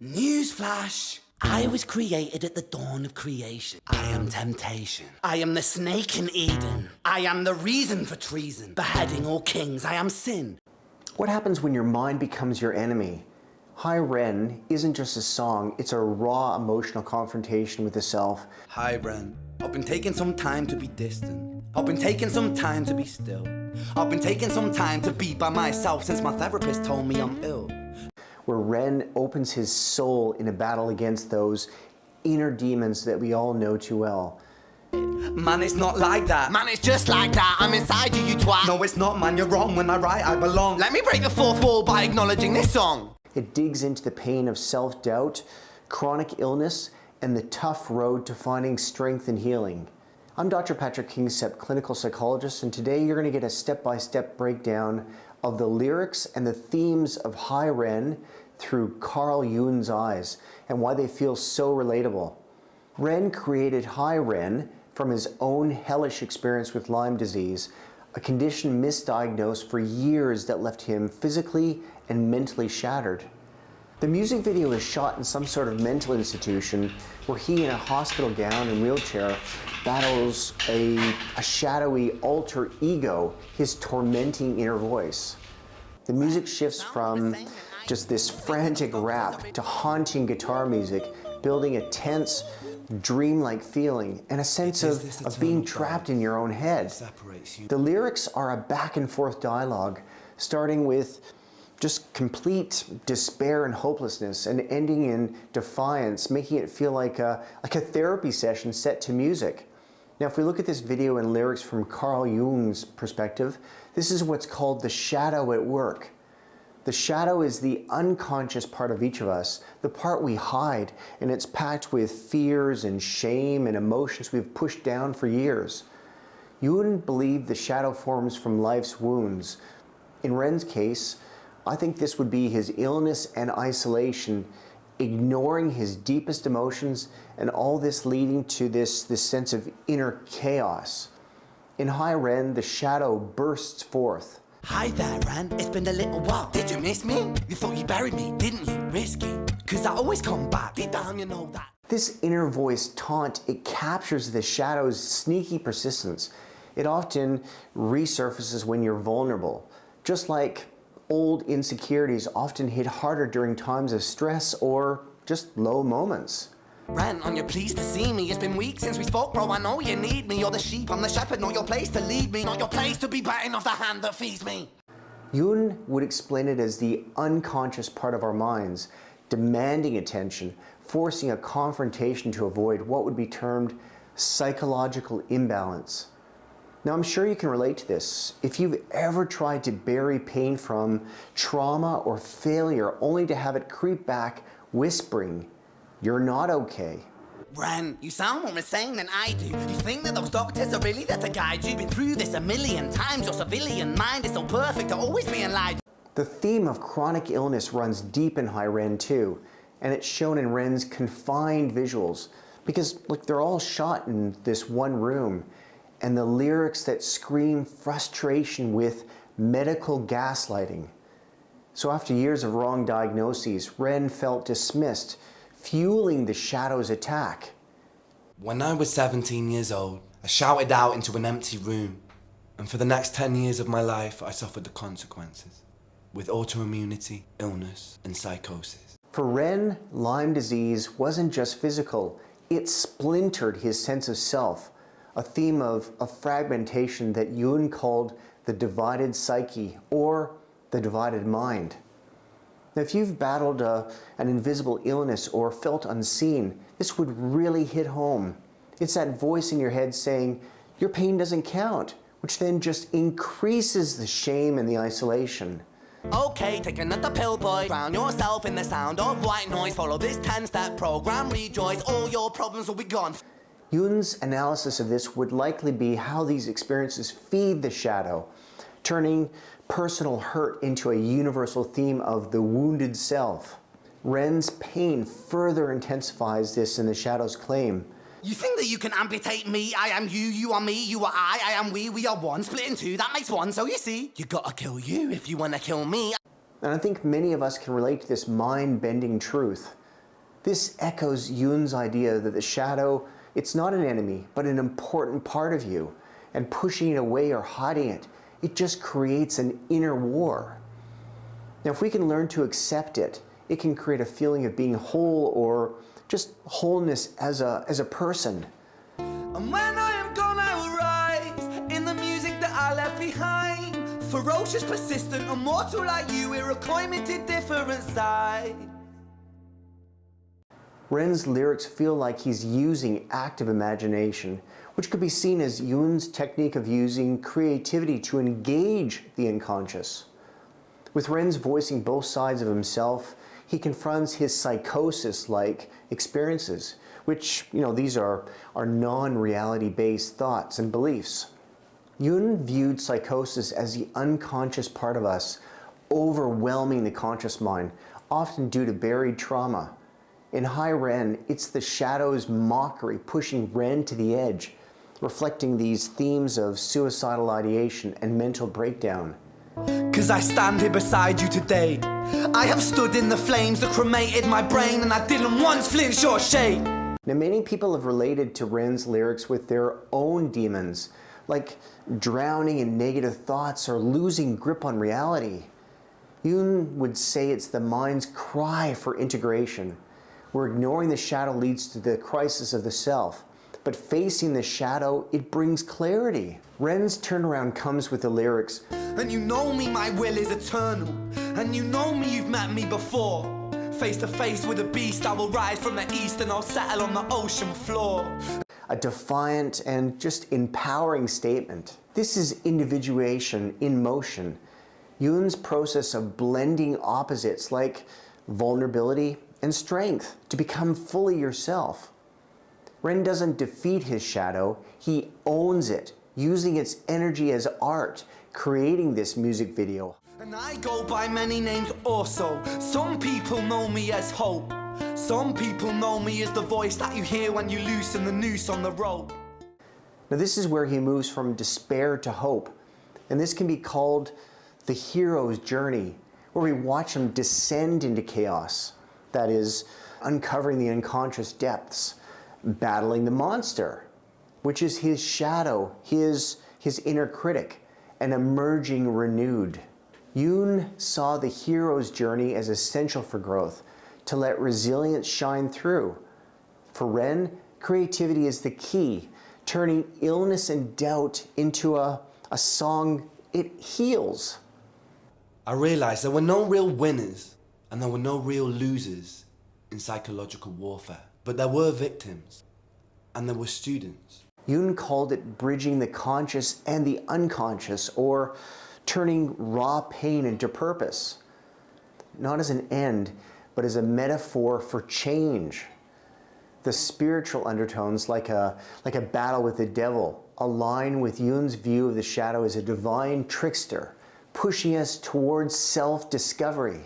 Newsflash! I was created at the dawn of creation. I am temptation. I am the snake in Eden. I am the reason for treason. Beheading all kings, I am sin. What happens when your mind becomes your enemy? Hi Ren isn't just a song, it's a raw emotional confrontation with the self. Hi Ren. I've been taking some time to be distant. I've been taking some time to be still. I've been taking some time to be by myself since my therapist told me I'm ill. Where Ren opens his soul in a battle against those inner demons that we all know too well. Man, it's not like that. Man, it's just like that. I'm inside you, you twat. No, it's not, man. You're wrong. When I write, I belong. Let me break the fourth wall by acknowledging this song. It digs into the pain of self-doubt, chronic illness, and the tough road to finding strength and healing. I'm Dr. Patrick Kingsep, clinical psychologist, and today you're going to get a step-by-step breakdown of the lyrics and the themes of Hi Ren through Carl Jung's eyes and why they feel so relatable. Ren created Hi Ren from his own hellish experience with Lyme disease, a condition misdiagnosed for years that left him physically and mentally shattered. The music video is shot in some sort of mental institution where he, in a hospital gown and wheelchair, battles a shadowy alter ego, his tormenting inner voice. The music shifts from just this frantic rap to haunting guitar music, building a tense, dreamlike feeling and a sense of being trapped in your own head. The lyrics are a back and forth dialogue, starting with just complete despair and hopelessness and ending in defiance, making it feel like a therapy session set to music. Now, if we look at this video and lyrics from Carl Jung's perspective, this is what's called the shadow at work. The shadow is the unconscious part of each of us, the part we hide, and it's packed with fears and shame and emotions we've pushed down for years. You wouldn't believe the shadow forms from life's wounds. In Ren's case, I think this would be his illness and isolation, ignoring his deepest emotions, and all this leading to this sense of inner chaos. In Hi Ren, the shadow bursts forth. Hi there, Ren. It's been a little while. Did you miss me? You thought you buried me, didn't you? Risky. Cause I always come back. Deep down, you know that. This inner voice taunt, it captures the shadow's sneaky persistence. It often resurfaces when you're vulnerable. Just like old insecurities often hit harder during times of stress or just low moments. Ren, on your pleased to see me. It's been weeks since we spoke, bro. I know you need me. You're the sheep, I'm the shepherd. Not your place to lead me. Not your place to be biting off the hand that feeds me. Jung would explain it as the unconscious part of our minds, demanding attention, forcing a confrontation to avoid what would be termed psychological imbalance. Now, I'm sure you can relate to this. If you've ever tried to bury pain from trauma or failure only to have it creep back whispering, "You're not okay." Ren, you sound more insane than I do. You think that those doctors are really there to guide you? Been through this a million times. Your civilian mind is so perfect to always being lied. The theme of chronic illness runs deep in Hi Ren too, and it's shown in Ren's confined visuals because, look, they're all shot in this one room, and the lyrics that scream frustration with medical gaslighting. So after years of wrong diagnoses, Ren felt dismissed, fueling the shadow's attack. When I was 17 years old, I shouted out into an empty room. And for the next 10 years of my life, I suffered the consequences. With autoimmunity, illness, and psychosis. For Ren, Lyme disease wasn't just physical. It splintered his sense of self, a theme of fragmentation that Jung called the divided psyche or the divided mind. Now, if you've battled an invisible illness or felt unseen, this would really hit home. It's that voice in your head saying, your pain doesn't count, which then just increases the shame and the isolation. Okay, take another pill, boy. Drown yourself in the sound of white noise. Follow this 10-step program, rejoice. All your problems will be gone. Jung's analysis of this would likely be how these experiences feed the shadow, turning personal hurt into a universal theme of the wounded self. Ren's pain further intensifies this in the shadow's claim. You think that you can amputate me? I am you, you are me, you are I am we are one. Split in two, that makes one, so you see. You gotta kill you if you wanna kill me. And I think many of us can relate to this mind-bending truth. This echoes Jung's idea that the shadow, it's not an enemy, but an important part of you, and pushing it away or hiding it, it just creates an inner war. Now, if we can learn to accept it, it can create a feeling of being whole or just wholeness as a person. And when I am gone, I will rise in the music that I left behind. Ferocious, persistent, immortal like you, we're a climbing to different sides. Ren's lyrics feel like he's using active imagination, which could be seen as Jung's technique of using creativity to engage the unconscious. With Ren's voicing both sides of himself, he confronts his psychosis-like experiences, which, these are non-reality based thoughts and beliefs. Jung viewed psychosis as the unconscious part of us overwhelming the conscious mind, often due to buried trauma. In Hi Ren, it's the shadow's mockery pushing Ren to the edge, reflecting these themes of suicidal ideation and mental breakdown. 'Cause I stand here beside you today. I have stood in the flames that cremated my brain, and I didn't once flinch or shake. Now, many people have related to Ren's lyrics with their own demons, like drowning in negative thoughts or losing grip on reality. Jung would say it's the mind's cry for integration, where ignoring the shadow leads to the crisis of the self. But facing the shadow, it brings clarity. Ren's turnaround comes with the lyrics, And you know me, my will is eternal. And you know me, you've met me before. Face to face with a beast, I will rise from the east and I'll settle on the ocean floor. a defiant and just empowering statement. This is individuation in motion. Jung's process of blending opposites like vulnerability and strength to become fully yourself. Ren doesn't defeat his shadow, he owns it, using its energy as art, creating this music video. And I go by many names also. Some people know me as hope. Some people know me as the voice that you hear when you loosen the noose on the rope. Now this is where he moves from despair to hope. And this can be called the hero's journey, where we watch him descend into chaos. That is, uncovering the unconscious depths, battling the monster, which is his shadow, his inner critic, and emerging renewed. Jung saw the hero's journey as essential for growth, to let resilience shine through. For Ren, creativity is the key, turning illness and doubt into a song it heals. I realized there were no real winners and there were no real losers in psychological warfare, but there were victims and there were students. Jung called it bridging the conscious and the unconscious, or turning raw pain into purpose, not as an end, but as a metaphor for change. The spiritual undertones, like a battle with the devil, align with Jung's view of the shadow as a divine trickster, pushing us towards self-discovery.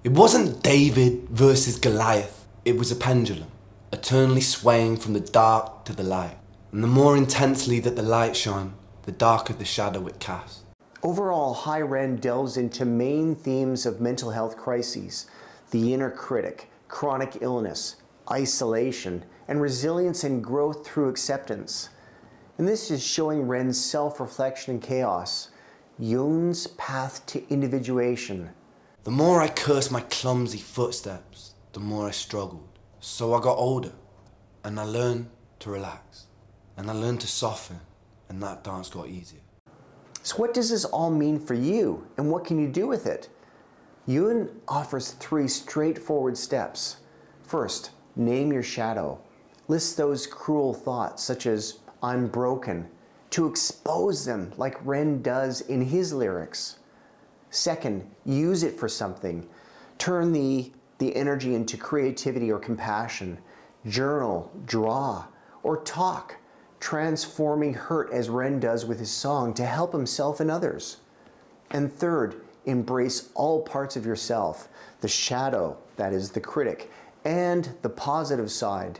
It wasn't David versus Goliath, it was a pendulum, eternally swaying from the dark to the light. And the more intensely that the light shone, the darker the shadow it cast. Overall, Hi Ren delves into main themes of mental health crises, the inner critic, chronic illness, isolation, and resilience and growth through acceptance. And this is showing Ren's self-reflection and chaos, Jung's path to individuation. The more I cursed my clumsy footsteps, the more I struggled. So I got older, and I learned to relax, and I learned to soften, and that dance got easier. So what does this all mean for you, and what can you do with it? Jung offers 3 straightforward steps. First, name your shadow. List those cruel thoughts, such as, I'm broken, to expose them like Ren does in his lyrics. Second, use it for something. Turn the energy into creativity or compassion. Journal, draw, or talk, transforming hurt as Ren does with his song to help himself and others. And third, embrace all parts of yourself, the shadow, that is the critic, and the positive side.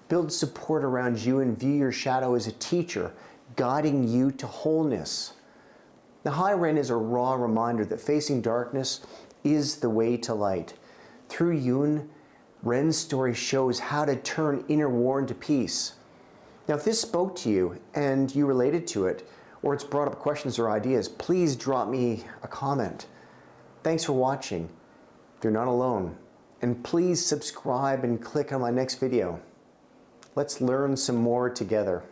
Build support around you and view your shadow as a teacher, guiding you to wholeness. The Hi Ren is a raw reminder that facing darkness is the way to light. Through Jung, Ren's story shows how to turn inner war into peace. Now, if this spoke to you and you related to it, or it's brought up questions or ideas, please drop me a comment. Thanks for watching. You're not alone. And please subscribe and click on my next video. Let's learn some more together.